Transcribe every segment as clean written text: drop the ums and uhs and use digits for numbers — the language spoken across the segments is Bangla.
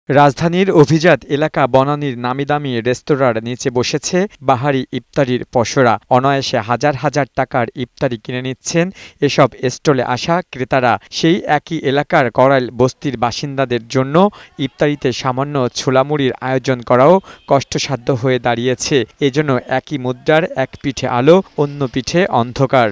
রাজধানীর অভিজাত এলাকা বনানীর নামিদামি রেস্তোরাঁর নিচে বসেছে বাহারি ইফতারির পসরা। অনায়াসে হাজার হাজার টাকার ইফতারি কিনে নিচ্ছেন এসব স্টলে আসা ক্রেতারা। সেই একই এলাকার করাইল বস্তির বাসিন্দাদের জন্য ইফতারিতে সামান্য ছোলামুড়ির আয়োজন করাও কষ্টসাধ্য হয়ে দাঁড়িয়েছে। এজন্য একই মুদ্রার এক পিঠে আলো, অন্য পিঠে অন্ধকার।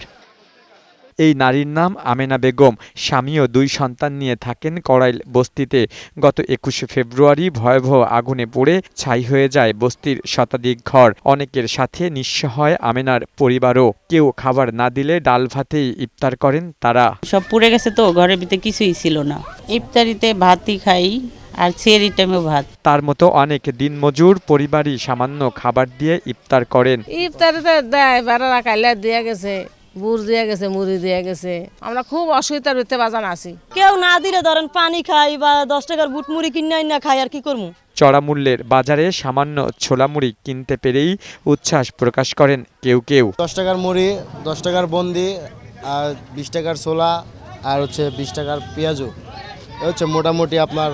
এই নারীর নাম আমেনা বেগম। স্বামী ও 2 সন্তান নিয়ে থাকেন করাইল বস্তিতে। গত 21শে ফেব্রুয়ারি ভয়াবহ আগুনে পুড়ে ছাই হয়ে যায় বস্তির শতাধিক ঘর। অনেকের সাথে নিঃস্ব হয় আমেনার পরিবারও। কেউ খাবার না দিলে ডাল ভাতেই ইফতার করেন তারা। সব পুড়ে গেছে তো, ঘরের ভিতরে কিছুই ছিল না। ইফতারিতে ভাতই খাই আর সেহরির টাইমেও ভাত। তার মতো অনেক দিনমজুর পরিবারই সামান্য খাবার দিয়ে ইফতার করেন। ইফতারিতে দেয় বেড়ারা কাইলা দিয়ে গেছে, বুট দিয়ে গেছে, মুড়ি দিয়ে গেছে। আমরা খুব অসুবিধার ভিতরে বাজান আছি। কেউ না দিলে ধরেন পানি খাই বা 10 টাকার বুট মুড়ি কিনে না খাই, আর কি করবো। চড়া মূল্যের বাজারে সামান্য ছোলামুড়ি কিনতে পেরেই উচ্ছ্বাস প্রকাশ করেন কেউ কেউ। 10 টাকার মুড়ি, 10 টাকার বন্দি, আর 20 টাকার ছোলা, আর 20 টাকার পেঁয়াজু। মোটামুটি আপনার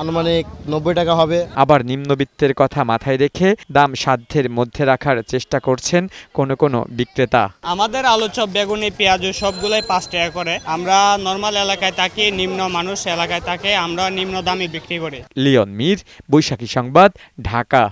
আনুমানিক 90 টাকা হবে। আবার নিম্নবিত্তের কথা মাথায় রেখে দাম সাধ্যের মধ্যে রাখার চেষ্টা করছেন কোনো বিক্রেতা। আমাদের আলু চপ, বেগুনি, পেঁয়াজু সবগুলোই 5 টাকা করে। আমরা নরমাল এলাকায় থাকি, নিম্ন মানুষ এলাকায় থাকে, আমরা নিম্ন দামে বিক্রি করি। লিওন মীর, বৈশাখী সংবাদ, ঢাকা।